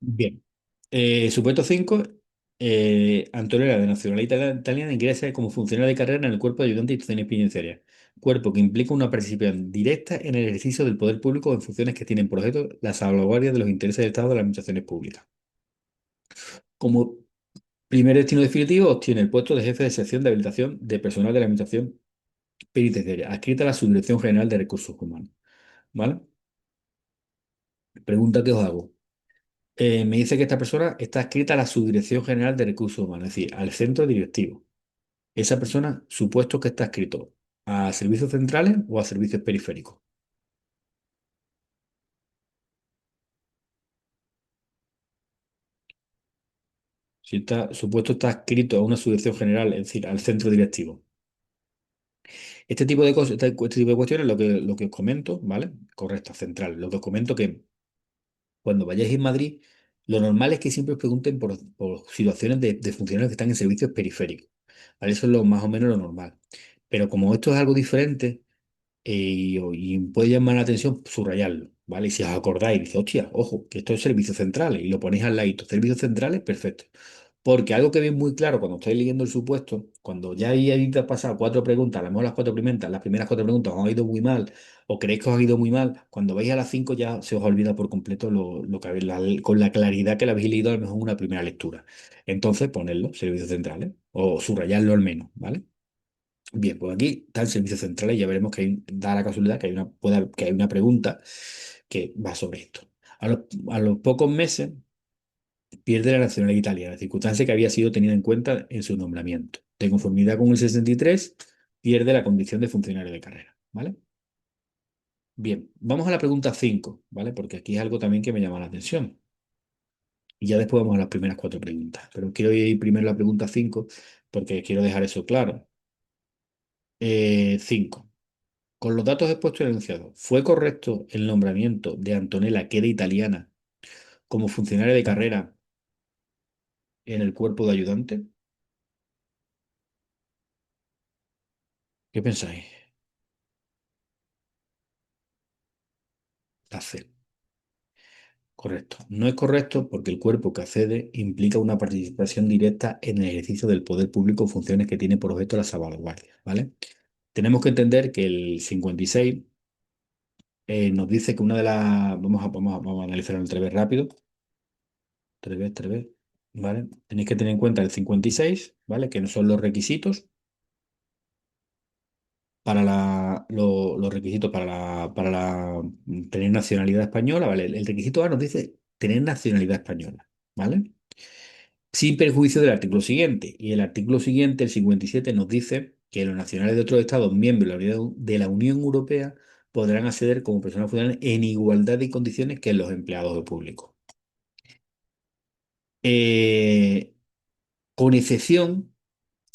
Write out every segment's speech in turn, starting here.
Bien. Supuesto 5. Antonio era de nacionalidad italiana, ingresa como funcionario de carrera en el cuerpo de ayudante de instituciones penitenciarias. Cuerpo que implica una participación directa en el ejercicio del poder público en funciones que tienen por objeto la salvaguardia de los intereses del Estado de las administraciones públicas. Como primer destino definitivo, obtiene el puesto de jefe de sección de habilitación de personal de la administración penitenciaria, adscrita a la Subdirección General de Recursos Humanos. ¿Vale? Pregunta que os hago. Me dice que esta persona está adscrita a la Subdirección General de Recursos Humanos, es decir, al centro directivo. Esa persona, supuesto que está adscrito a servicios centrales o a servicios periféricos. Si está, supuesto está adscrito a una subdirección general, es decir, al centro directivo. Este tipo de cosas, este tipo de cuestiones, lo que os comento, ¿vale? Correcto, central. Lo que os comento que cuando vayáis en Madrid, lo normal es que siempre os pregunten por situaciones de funcionarios que están en servicios periféricos. ¿Vale? Eso es lo más o menos lo normal. Pero como esto es algo diferente, y puede llamar la atención, subrayarlo, ¿vale? Y si os acordáis, dice, hostia, ojo, que esto es servicios centrales, y lo ponéis al ladito, servicios centrales, perfecto. Porque algo que veis muy claro cuando estáis leyendo el supuesto, cuando ya habéis pasado cuatro preguntas, a lo mejor las primeras cuatro preguntas os han ido muy mal, o creéis que os ha ido muy mal, cuando vais a las cinco ya se os olvida por completo lo que habéis, con la claridad que lo habéis leído a lo mejor en una primera lectura. Entonces, ponedlo, servicios centrales, o subrayarlo al menos, ¿vale? Bien, pues aquí están servicios centrales y ya veremos que da la casualidad que que hay una pregunta que va sobre esto. A los pocos meses pierde la nacionalidad italiana, circunstancia que había sido tenida en cuenta en su nombramiento. De conformidad con el 63, pierde la condición de funcionario de carrera, ¿vale? Bien, vamos a la pregunta 5, ¿vale? Porque aquí es algo también que me llama la atención. Y ya después vamos a las primeras cuatro preguntas. Pero quiero ir primero a la pregunta 5 porque quiero dejar eso claro. 5. Con los datos expuestos y enunciados, ¿fue correcto el nombramiento de Antonella, que era italiana, como funcionaria de carrera en el cuerpo de ayudante? ¿Qué pensáis? La C. Correcto. No es correcto porque el cuerpo que accede implica una participación directa en el ejercicio del poder público en funciones que tiene por objeto la salvaguardia, ¿vale? Tenemos que entender que el 56 nos dice que una de las... Vamos a analizar el 3B rápido. 3B, ¿vale? Tenéis que tener en cuenta el 56, ¿vale? Que no son los requisitos para los requisitos tener nacionalidad española, ¿vale? El requisito A nos dice tener nacionalidad española, ¿vale? Sin perjuicio del artículo siguiente. Y el artículo siguiente, el 57, nos dice que los nacionales de otros Estados miembros de la Unión Europea podrán acceder como personas funcionales en igualdad de condiciones que los empleados públicos. Eh, con excepción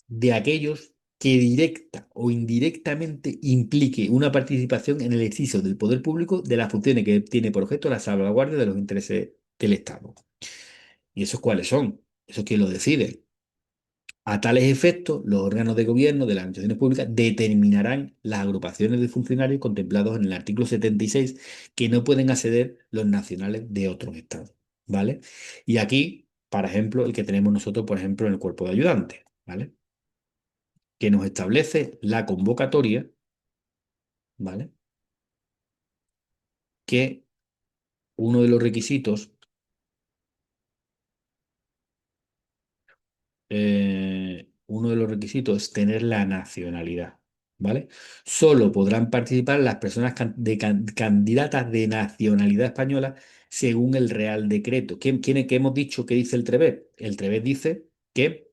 de aquellos que directa o indirectamente implique una participación en el ejercicio del poder público de las funciones que tiene por objeto la salvaguardia de los intereses del Estado. ¿Y esos cuáles son? ¿Eso quién lo decide? A tales efectos, los órganos de gobierno de las administraciones públicas determinarán las agrupaciones de funcionarios contemplados en el artículo 76 que no pueden acceder los nacionales de otros estados, ¿vale? Y aquí, por ejemplo, el que tenemos nosotros, por ejemplo, en el cuerpo de ayudantes, ¿vale? Que nos establece la convocatoria, ¿vale? Que uno de los requisitos, uno de los requisitos es tener la nacionalidad, ¿vale? Solo podrán participar las personas candidatas de nacionalidad española según el Real Decreto. ¿Qué hemos dicho que dice el TREVED? El TREVED dice que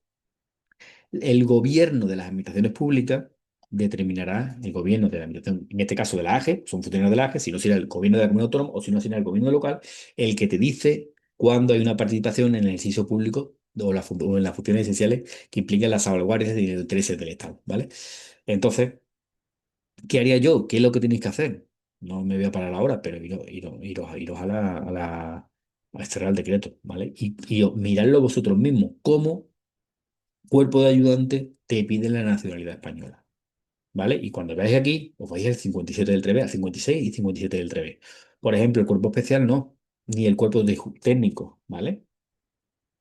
el gobierno de las administraciones públicas determinará, el gobierno de la administración, en este caso de la AGE, son funcionarios de la AGE, si no será el gobierno de la comunidad autónoma o si no será el gobierno local, el que te dice cuándo hay una participación en el ejercicio público o en las funciones esenciales que impliquen las salvaguardias de los intereses del Estado, ¿vale? Entonces, ¿qué haría yo? ¿Qué es lo que tenéis que hacer? No me voy a parar ahora, pero iros a este Real Decreto, ¿vale? Y miradlo vosotros mismos, cómo cuerpo de ayudante te pide la nacionalidad española, ¿vale? Y cuando veáis aquí, os vais al 57 del 3B, al 56 y 57 del 3B. Por ejemplo, el cuerpo especial no. ni el cuerpo técnico, ¿vale?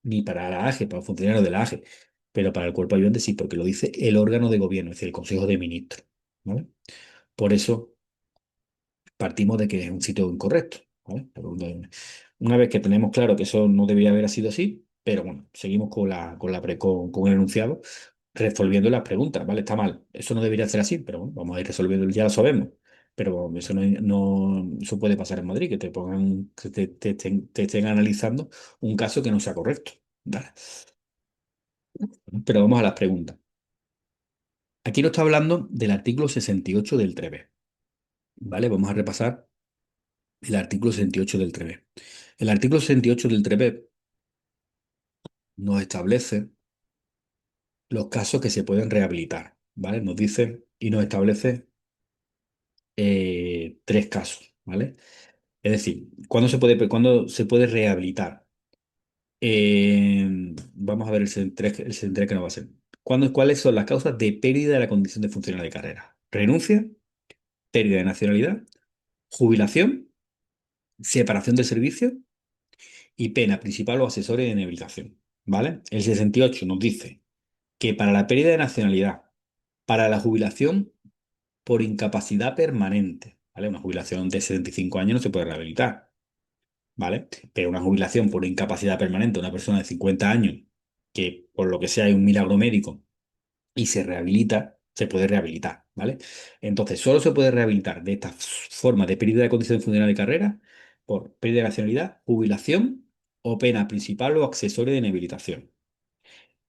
Ni para la AGE, para los funcionarios de la AGE, pero para el cuerpo ayudante sí, porque lo dice el órgano de gobierno, es decir, el Consejo de Ministros, ¿vale? Por eso partimos de que es un sitio incorrecto, ¿vale? Pero una vez que tenemos claro que eso no debería haber sido así, pero bueno, seguimos con el enunciado, resolviendo las preguntas, ¿vale? Está mal, eso no debería ser así, pero bueno, vamos a ir resolviendo, ya lo sabemos. Pero eso eso puede pasar en Madrid, que te pongan, que te estén analizando un caso que no sea correcto. ¿Vale? Pero vamos a las preguntas. Aquí nos está hablando del artículo 68 del TREVE. ¿Vale? Vamos a repasar el artículo 68 del TREVE. El artículo 68 del TREVE nos establece los casos que se pueden rehabilitar. ¿Vale? Nos dice y nos establece tres casos. ¿Vale? Es decir, cuándo se puede rehabilitar? Vamos a ver el 63 que nos va a ser. ¿Cuáles son las causas de pérdida de la condición de funcionario de carrera? Renuncia, pérdida de nacionalidad, jubilación, separación del servicio y pena principal o accesoria de inhabilitación. ¿Vale? El 68 nos dice que para la pérdida de nacionalidad, para la jubilación por incapacidad permanente, ¿vale? Una jubilación de 75 años no se puede rehabilitar, ¿vale? Pero una jubilación por incapacidad permanente, una persona de 50 años que por lo que sea hay un milagro médico y se rehabilita, se puede rehabilitar, ¿vale? Entonces, solo se puede rehabilitar de esta forma de pérdida de condición funcional de carrera por pérdida de nacionalidad, jubilación o pena principal o accesoria de inhabilitación.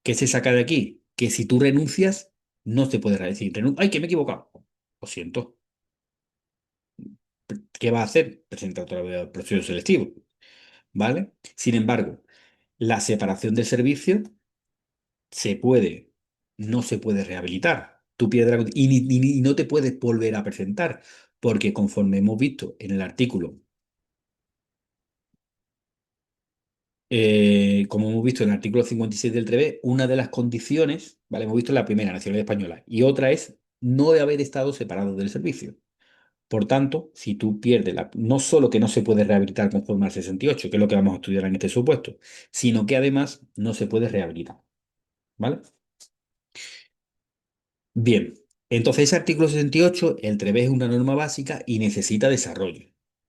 ¿Qué se saca de aquí? Que si tú renuncias, no se puede decir, ¡ay, que me he equivocado! Lo siento. ¿Qué va a hacer? Presentar otra vez el proceso selectivo, ¿vale? Sin embargo, la separación del servicio se puede, no se puede rehabilitar. Tú pierdes y no te puedes volver a presentar, porque conforme hemos visto en el artículo, como hemos visto en el artículo 56 del TREVE, una de las condiciones, ¿vale? Hemos visto la primera, nacionalidad española, y otra es no de haber estado separado del servicio. Por tanto, si tú pierdes no solo que no se puede rehabilitar conforme al 68, que es lo que vamos a estudiar en este supuesto, sino que además no se puede rehabilitar, ¿vale? Bien, entonces ese artículo 68, el TREVE es una norma básica y necesita desarrollo.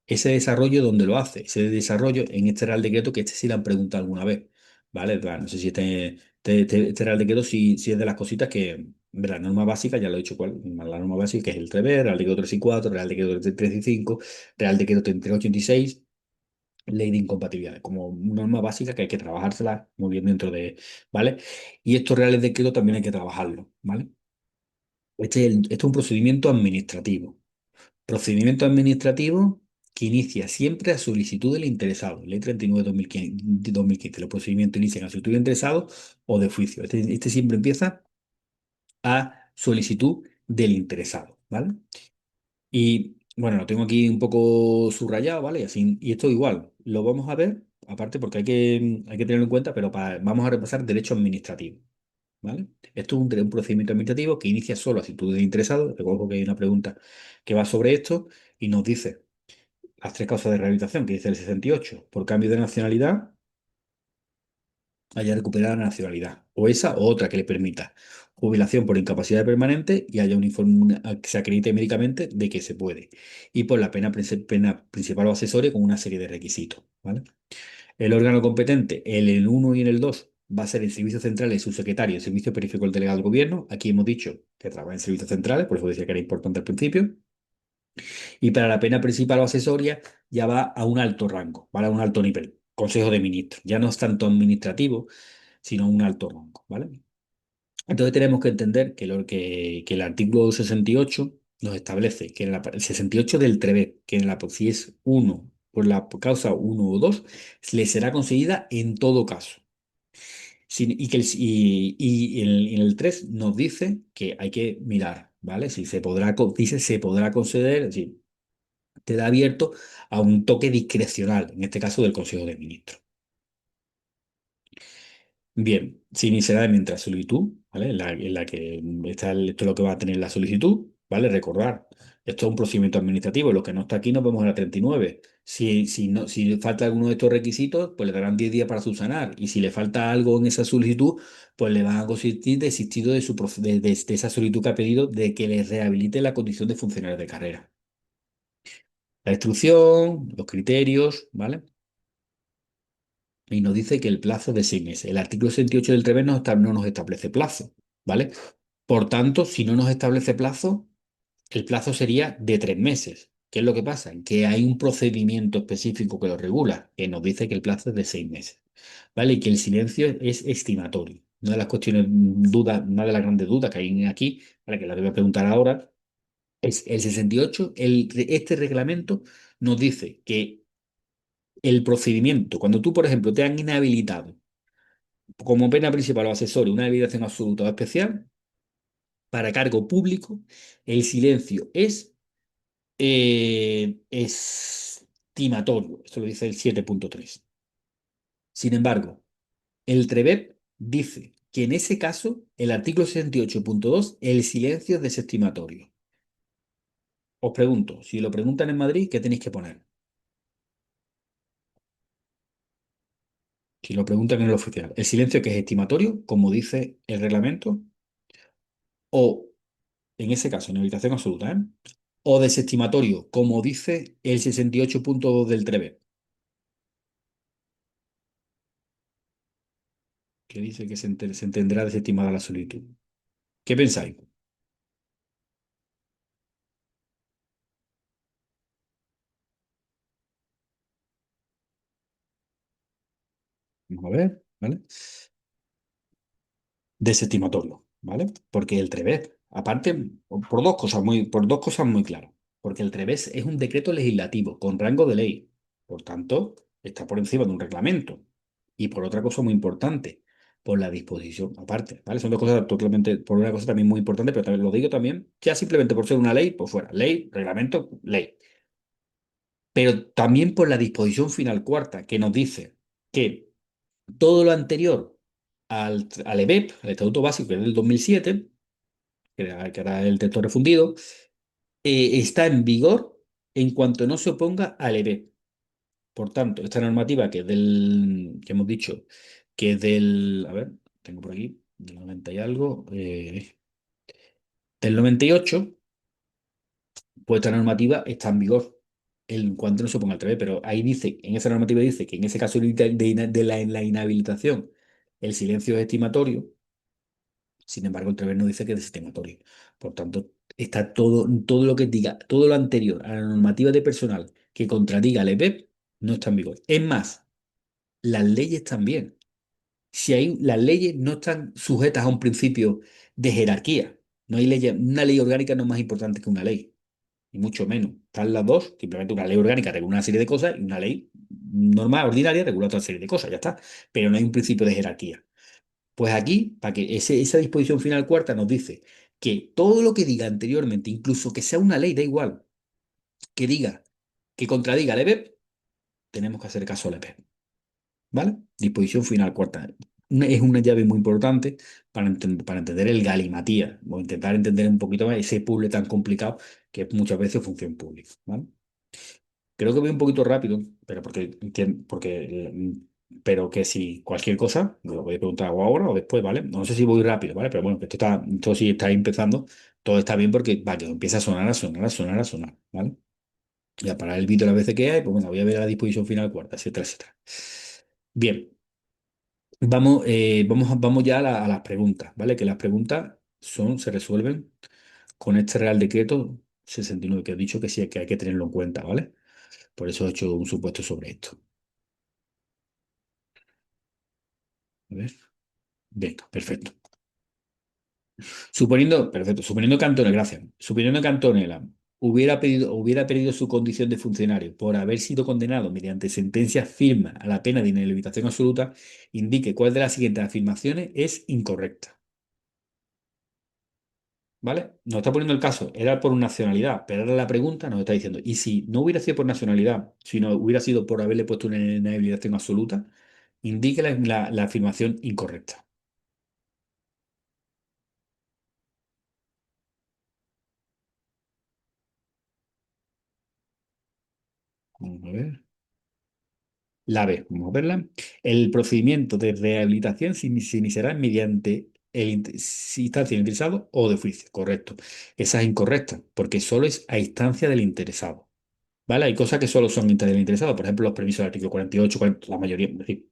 Ese desarrollo, ¿dónde lo hace? Ese desarrollo en este Real Decreto, que este sí lo han preguntado alguna vez, ¿vale? No sé si este Real Decreto si es de las cositas que, de la norma básica, ya lo he dicho cuál, la norma básica que es el TREVE, Real Decreto 3 y 4, Real Decreto 3 y 5, Real Decreto 3386, Ley de Incompatibilidades, como norma básica que hay que trabajársela muy bien dentro de, ¿vale? Y estos Reales Decretos también hay que trabajarlo, ¿vale? Este es un procedimiento administrativo. Procedimiento administrativo que inicia siempre a solicitud del interesado. Ley 39 de 2015. Los procedimientos inician a solicitud del interesado o de juicio. Este siempre empieza a solicitud del interesado, ¿vale? Y bueno, lo tengo aquí un poco subrayado, ¿vale? Así, y esto igual, lo vamos a ver, aparte porque hay que tenerlo en cuenta, pero vamos a repasar derecho administrativo. ¿Vale? Esto es un procedimiento administrativo que inicia solo a solicitud del interesado. Recuerdo que hay una pregunta que va sobre esto y nos dice las tres causas de rehabilitación, que dice el 68 por cambio de nacionalidad, haya recuperado la nacionalidad, o esa o otra que le permita jubilación por incapacidad permanente y haya un informe que se acredite médicamente de que se puede, y por la pena principal o accesoria con una serie de requisitos, ¿vale? El órgano competente, en el 1 y en el 2, va a ser el Servicio Central y su secretario, el Servicio Periférico del Delegado del Gobierno. Aquí hemos dicho que trabaja en servicios centrales, por eso decía que era importante al principio. Y para la pena principal o accesoria ya va a un alto rango, ¿vale? A un alto nivel. Consejo de Ministros. Ya no es tanto administrativo, sino un alto rango, ¿vale? Entonces tenemos que entender que el artículo 68 nos establece que el 68 del TREVE, que si es uno, por la causa uno o 2 le será concedida en todo caso. Y que en el 3 nos dice que hay que mirar, ¿vale? Si se podrá, dice se podrá conceder, es decir, te da abierto a un toque discrecional, en este caso del Consejo de Ministros. Bien, se iniciará mientras solicitud, ¿vale? En la que esto es lo que va a tener la solicitud. ¿vale? Recordar, esto es un procedimiento administrativo, lo que no está aquí nos vemos en la 39. Si falta alguno de estos requisitos, pues le darán 10 días para subsanar. Y si le falta algo en esa solicitud, pues le van a consistir desistido de, de esa solicitud que ha pedido de que le rehabilite la condición de funcionario de carrera. La instrucción, los criterios, ¿vale? Y nos dice que el plazo es de 6 meses. El artículo 68 del TREBE no nos establece plazo, ¿vale? Por tanto, si no nos establece plazo, el plazo sería de 3 meses. ¿Qué es lo que pasa? Que hay un procedimiento específico que lo regula, que nos dice que el plazo es de 6 meses, ¿vale? Y que el silencio es estimatorio. Una de las cuestiones, dudas, una de las grandes dudas que hay aquí, para que la voy a preguntar ahora, es el 68. Este reglamento nos dice que el procedimiento, cuando tú, por ejemplo, te han inhabilitado como pena principal o accesorio una habilitación absoluta o especial, para cargo público, el silencio es estimatorio. Esto lo dice el 7.3. Sin embargo, el TREBEP dice que en ese caso, el artículo 68.2, el silencio es desestimatorio. Os pregunto, si lo preguntan en Madrid, ¿qué tenéis que poner? Si lo preguntan en el oficial, el silencio que es estimatorio, como dice el reglamento, o en ese caso, inhabilitación absoluta, ¿eh? O desestimatorio, como dice el 68.2 del TREBEP, que dice que se entenderá desestimada la solicitud. ¿Qué pensáis? Vamos a ver, ¿vale? Desestimatorio, ¿vale? Porque el TREBES, aparte, por dos cosas muy claras. Porque el TREBES es un decreto legislativo con rango de ley. Por tanto, está por encima de un reglamento. Y por otra cosa muy importante, por la disposición aparte, ¿vale? Son dos cosas totalmente, por una cosa también muy importante, pero también lo digo también, ya simplemente por ser una ley, pues fuera, ley, reglamento, ley. Pero también por la disposición final cuarta, que nos dice que todo lo anterior al EBEP, al Estatuto Básico, que es del 2007, que era el texto refundido, está en vigor en cuanto no se oponga al EBEP. Por tanto, esta normativa que hemos dicho, que es a ver, tengo por aquí, del 90 y algo, del 98, pues esta normativa está en vigor en cuanto no se oponga al EBEP, pero ahí dice, en esa normativa dice que en ese caso de la inhabilitación, el silencio es estimatorio. Sin embargo, el Trever no dice que es desestimatorio. Por tanto, está todo lo que diga, todo lo anterior a la normativa de personal que contradiga al EPEP no está en vigor. Es más, las leyes también. Si hay, las leyes no están sujetas a un principio de jerarquía. No hay leyes, una ley orgánica no es más importante que una ley, y mucho menos. Están las dos, simplemente una ley orgánica regula una serie de cosas y una ley normal, ordinaria, regula otra serie de cosas, ya está. Pero no hay un principio de jerarquía. Pues aquí, para que esa disposición final cuarta nos dice que todo lo que diga anteriormente, incluso que sea una ley, da igual, que diga, que contradiga al EPEP, tenemos que hacer caso al EPEP, ¿vale? Disposición final cuarta. Es una llave muy importante para entender el galimatías, o intentar entender un poquito más ese puzzle tan complicado que es muchas veces función pública, ¿vale? Creo que voy un poquito rápido, pero pero que si cualquier cosa, me lo podéis preguntar o ahora o después, ¿vale? No sé si voy rápido, ¿vale? Pero bueno, que esto sí está empezando, todo está bien porque para que empiece a sonar, a sonar, a sonar, a sonar, ¿vale? Y a parar el vídeo las veces que hay, pues bueno, voy a ver la disposición final cuarta, etcétera, etcétera. Bien, vamos ya a las preguntas, ¿vale? Que las preguntas se resuelven con este Real Decreto 69, que he dicho que sí que hay que tenerlo en cuenta, ¿vale? Por eso he hecho un supuesto sobre esto. A ver. Venga, perfecto. Suponiendo que Antonella, gracias. Suponiendo que Antonella hubiera perdido su condición de funcionario por haber sido condenado mediante sentencia firme a la pena de inhabilitación absoluta, indique cuál de las siguientes afirmaciones es incorrecta. ¿Vale? Nos está poniendo el caso, era por nacionalidad, pero ahora la pregunta nos está diciendo, ¿y si no hubiera sido por nacionalidad, sino hubiera sido por haberle puesto una inhabilitación absoluta? Indique la afirmación incorrecta. Vamos a ver. La B, vamos a verla. El procedimiento de rehabilitación se iniciará mediante si instancia del interesado o de juicio. Correcto. Esa es incorrecta, porque solo es a instancia del interesado. ¿Vale? Hay cosas que solo son a instancia del interesado. Por ejemplo, los permisos del artículo 48, 40, la mayoría. Es decir,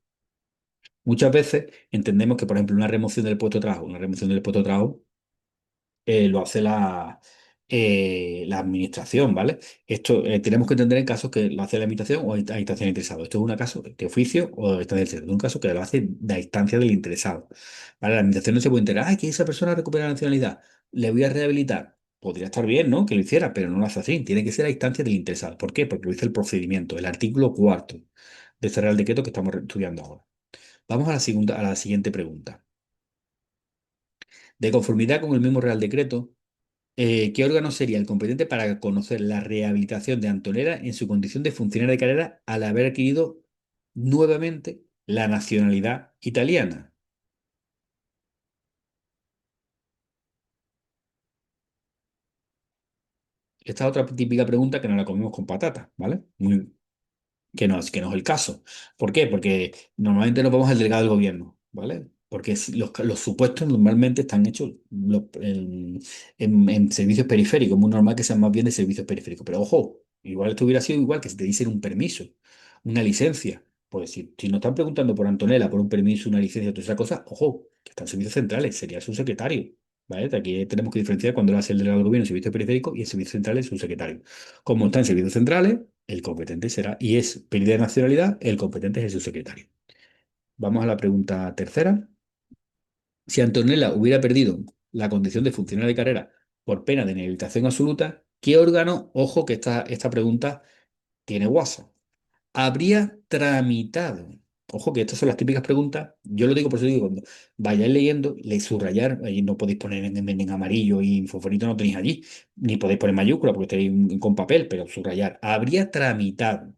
muchas veces entendemos que, por ejemplo, una remoción del puesto de trabajo lo hace la administración, ¿vale? Esto tenemos que entender en casos que lo hace la administración o a instancia del interesado. Esto es un caso de oficio o de instancia del interesado. Es un caso que lo hace de a instancia del interesado. ¿Vale? La administración no se puede enterar, ay, que esa persona recupera la nacionalidad, le voy a rehabilitar. Podría estar bien, ¿no? Que lo hiciera, pero no lo hace así. Tiene que ser a instancia del interesado. ¿Por qué? Porque lo dice el procedimiento, el artículo cuarto de este Real Decreto que estamos estudiando ahora. Vamos a la siguiente pregunta. De conformidad con el mismo Real Decreto, ¿qué órgano sería el competente para conocer la rehabilitación de Antonella en su condición de funcionaria de carrera al haber adquirido nuevamente la nacionalidad italiana? Esta es otra típica pregunta que nos la comemos con patatas, ¿vale? Que no es el caso. ¿Por qué? Porque normalmente nos vamos al delegado del gobierno, ¿vale? Porque los supuestos normalmente están hechos en servicios periféricos, muy normal que sean más bien de servicios periféricos. Pero ojo, igual esto hubiera sido igual que si te dicen un permiso, una licencia. Pues si nos están preguntando por Antonella, por un permiso, una licencia, toda esa cosa, ojo, que están servicios centrales, sería su secretario. ¿Vale? De aquí tenemos que diferenciar cuando lo hace el delegado del gobierno en servicios periféricos y en servicios centrales su secretario. Como está en servicios centrales, el competente será, y es pérdida de nacionalidad, el competente es el subsecretario. Vamos a la pregunta tercera. Si Antonella hubiera perdido la condición de funcionario de carrera por pena de inhabilitación absoluta, ¿qué órgano, ojo que esta pregunta tiene guasa, habría tramitado? Ojo que estas son las típicas preguntas. Yo lo digo por eso digo, cuando vayáis leyendo, le subrayar, ahí no podéis poner en amarillo y en fosforito no tenéis allí, ni podéis poner mayúscula porque tenéis con papel, pero subrayar. Habría tramitado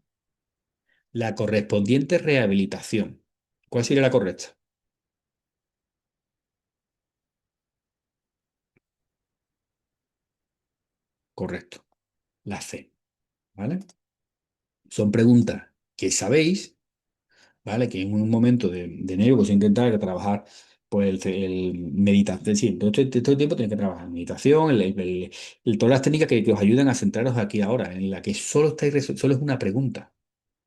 la correspondiente rehabilitación. ¿Cuál sería la correcta? Correcto, la C, ¿vale? Son preguntas que sabéis, ¿vale? Que en un momento de nervios intentar trabajar, pues el meditación, sí, todo el tiempo tenéis que trabajar meditación, todas las técnicas que os ayudan a centraros aquí ahora, en la que solo solo es una pregunta.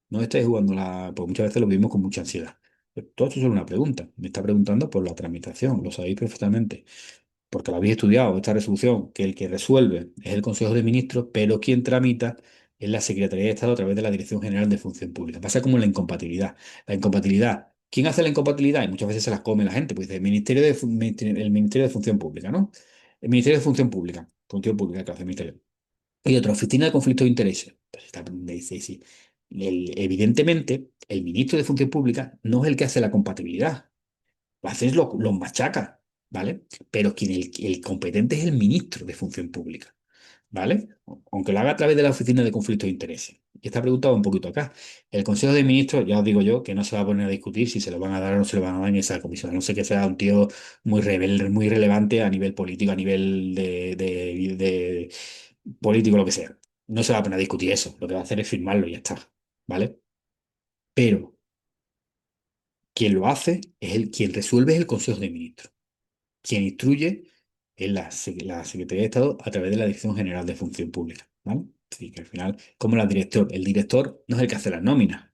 No estáis jugando pues muchas veces lo vivimos con mucha ansiedad. Todo esto es solo una pregunta. Me está preguntando por la tramitación, lo sabéis perfectamente. Porque lo habéis estudiado, esta resolución, que el que resuelve es el Consejo de Ministros, pero quien tramita es la Secretaría de Estado a través de la Dirección General de Función Pública. Pasa como la incompatibilidad. La incompatibilidad, ¿quién hace la incompatibilidad? Y muchas veces se las come la gente, pues dice el Ministerio de Función Pública, ¿no? El Ministerio de Función Pública que hace el Ministerio. Y otra, Oficina de Conflictos de Intereses. Pues dice, sí. Evidentemente, el ministro de Función Pública no es el que hace la compatibilidad, lo hacen los machacas, ¿vale? Pero el competente es el ministro de Función Pública, ¿vale? Aunque lo haga a través de la Oficina de Conflictos de Intereses. Y está preguntado un poquito acá. El Consejo de Ministros, ya os digo yo, que no se va a poner a discutir si se lo van a dar o no se lo van a dar en esa comisión. A no sé que sea un tío muy rebelde, muy relevante a nivel político, a nivel de político, lo que sea. No se va a poner a discutir eso. Lo que va a hacer es firmarlo y ya está, ¿vale? Pero quien lo hace es quien resuelve es el Consejo de Ministros. Quien instruye es la Secretaría de Estado a través de la Dirección General de Función Pública, ¿vale? Así que al final, como el director no es el que hace las nóminas,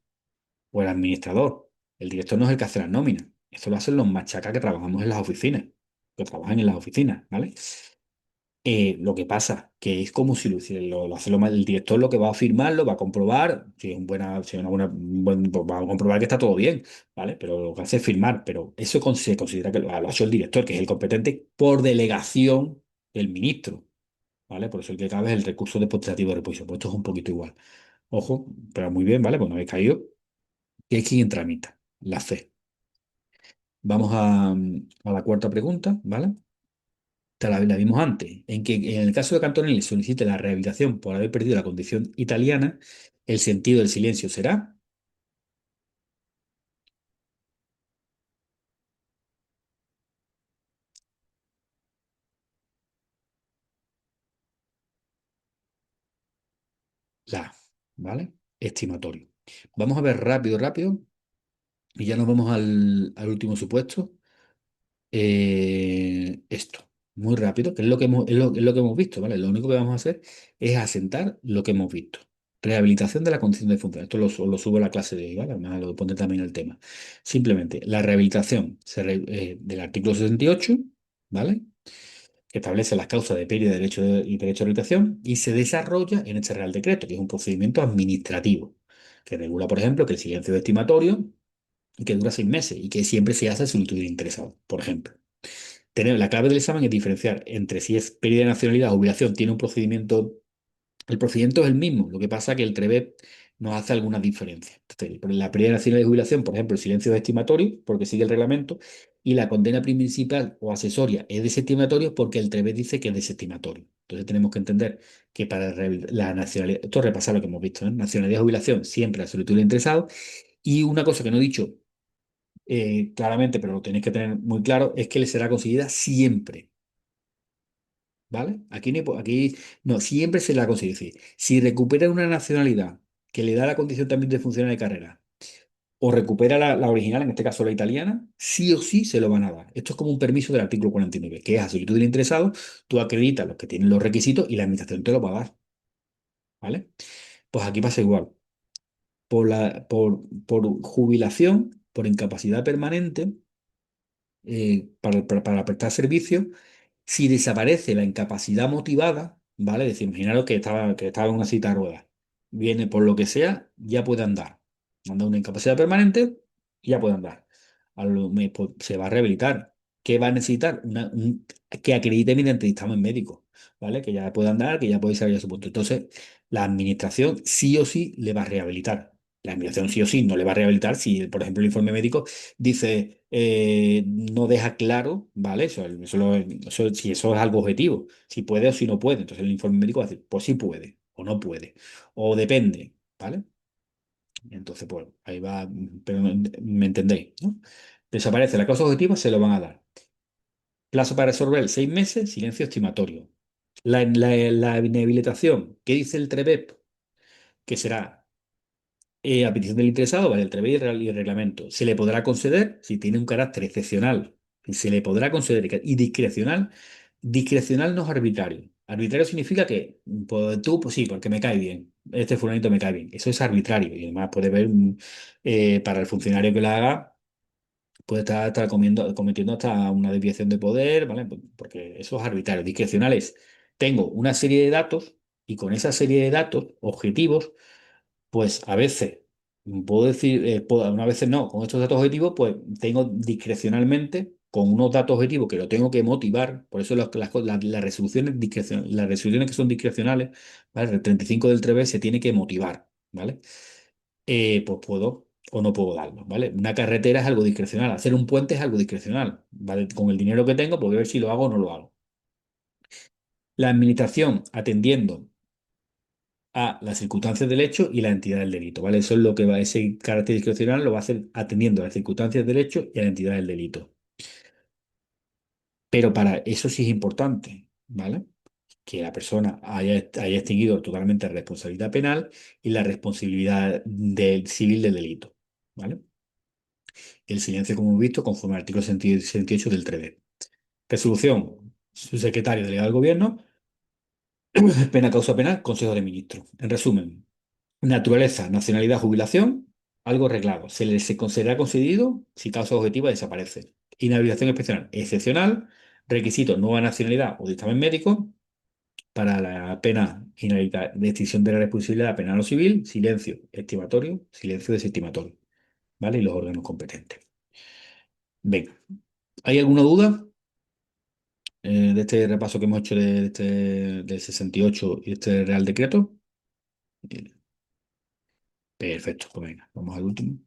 o el administrador, el director no es el que hace las nóminas, esto lo hacen los machacas que trabajamos en las oficinas, que trabajan en las oficinas, ¿vale? Lo que pasa que es como si lo hiciera, lo hace el director lo que va a firmarlo, va a comprobar si es si es una buena, pues va a comprobar que está todo bien, ¿vale? Pero lo que hace es firmar, pero eso se considera que lo ha hecho el director, que es el competente por delegación del ministro, ¿vale? Por eso el que cabe es el recurso deportativo de reposición, pues esto es un poquito igual. Ojo, pero muy bien, ¿vale? Pues no habéis caído, que es quien tramita, la fe. Vamos a la cuarta pregunta, ¿vale? La vimos antes, en que en el caso de que Antonelli solicite la rehabilitación por haber perdido la condición italiana, el sentido del silencio será la A, ¿vale? estimatorio. Vamos a ver rápido, rápido, y ya nos vamos al último supuesto. Esto, muy rápido, que es lo que es lo que hemos visto, ¿vale? Lo único que vamos a hacer es asentar lo que hemos visto. Rehabilitación de la condición de función. Esto lo subo a la clase de hoy, ¿vale? Además lo pone también el tema. Simplemente, la rehabilitación del artículo 68, ¿vale? Que establece las causas de pérdida de derecho y derecho a rehabilitación y se desarrolla en este Real Decreto, que es un procedimiento administrativo, que regula, por ejemplo, que el silencio estimatorio y que dura 6 meses y que siempre se hace a solicitud de interesado, por ejemplo. La clave del examen es diferenciar entre si es pérdida de nacionalidad o jubilación, tiene un procedimiento, el procedimiento es el mismo, lo que pasa es que el TREBEP nos hace algunas diferencias. Entonces, la pérdida de nacionalidad y jubilación, por ejemplo, el silencio es estimatorio, porque sigue el reglamento, y la condena principal o accesoria es desestimatorio porque el TREBEP dice que es desestimatorio. Entonces tenemos que entender que para la nacionalidad, esto es repasar lo que hemos visto, ¿eh? Nacionalidad y jubilación siempre a solicitud del interesado, y una cosa que no he dicho claramente, pero lo tenéis que tener muy claro, es que le será concedida siempre, ¿vale? Aquí no, siempre se le ha concedido. Es decir, si recupera una nacionalidad que le da la condición también de funcionario de carrera, o recupera la original, en este caso la italiana, sí o sí se lo van a dar. Esto es como un permiso del artículo 49, que es a solicitud del interesado, tú acreditas los que tienen los requisitos y la administración te lo va a dar, ¿vale? Pues aquí pasa igual. Por jubilación, por incapacidad permanente, para prestar servicio. Si desaparece la incapacidad motivada, ¿vale? Es decir, imaginaros que estaba en una cita de ruedas, viene por lo que sea, ya puede andar. Anda una incapacidad permanente, ya puede andar. Pues, se va a rehabilitar. ¿Qué va a necesitar? Que acredite mediante dictamen médico, ¿vale? Que ya puede andar, que ya puede salir a su punto. Entonces, la administración sí o sí le va a rehabilitar. La administración sí o sí no le va a rehabilitar si, por ejemplo, el informe médico dice, no deja claro, ¿vale? Si eso es algo objetivo, si puede o si no puede. Entonces el informe médico va a decir, pues sí puede o no puede, o depende, ¿vale? Entonces, pues ahí va, pero me entendéis, ¿no? Desaparece la causa objetiva, se lo van a dar. Plazo para resolver, 6 meses, silencio estimatorio. La inhabilitación, ¿qué dice el TREBEP? Que será a petición del interesado, vale, el TREBE y el reglamento. Se le podrá conceder si tiene un carácter excepcional. Se le podrá conceder y discrecional. Discrecional no es arbitrario. Arbitrario significa que pues, tú, pues sí, porque me cae bien. Este fulanito me cae bien. Eso es arbitrario. Y además puede ver, para el funcionario que lo haga, puede estar cometiendo hasta una desviación de poder, ¿vale? Porque eso es arbitrario. Discrecional es, tengo una serie de datos y con esa serie de datos objetivos pues a veces, puedo decir, a veces no, con estos datos objetivos, pues tengo discrecionalmente, con unos datos objetivos que lo tengo que motivar, por eso las resoluciones las resoluciones que son discrecionales, ¿vale? El 35 del 3B se tiene que motivar, ¿vale? Pues puedo o no puedo darlo, ¿vale? Una carretera es algo discrecional, hacer un puente es algo discrecional, ¿vale? Con el dinero que tengo, pues voy a ver si lo hago o no lo hago. La administración, atendiendo a las circunstancias del hecho y la entidad del delito, ¿vale? Eso es lo que va, ese carácter discrecional lo va a hacer atendiendo a las circunstancias del hecho y a la entidad del delito. Pero para eso sí es importante, ¿vale? Que la persona haya extinguido totalmente la responsabilidad penal y la responsabilidad civil del delito, ¿vale? El silencio, como hemos visto, conforme al artículo 68 del 3D. Resolución, su secretario delegado del gobierno, pena causa penal, Consejo de Ministros. En resumen, naturaleza, nacionalidad, jubilación, algo reglado. Se considera concedido si causa objetiva desaparece. Inhabilitación excepcional, excepcional. Requisito, nueva nacionalidad o dictamen médico. Para la pena de extinción de la responsabilidad penal o civil, silencio estimatorio, silencio desestimatorio. ¿Vale? Y los órganos competentes. Venga, ¿hay alguna duda de este repaso que hemos hecho del 68 y este Real Decreto? Perfecto, pues venga, vamos al último.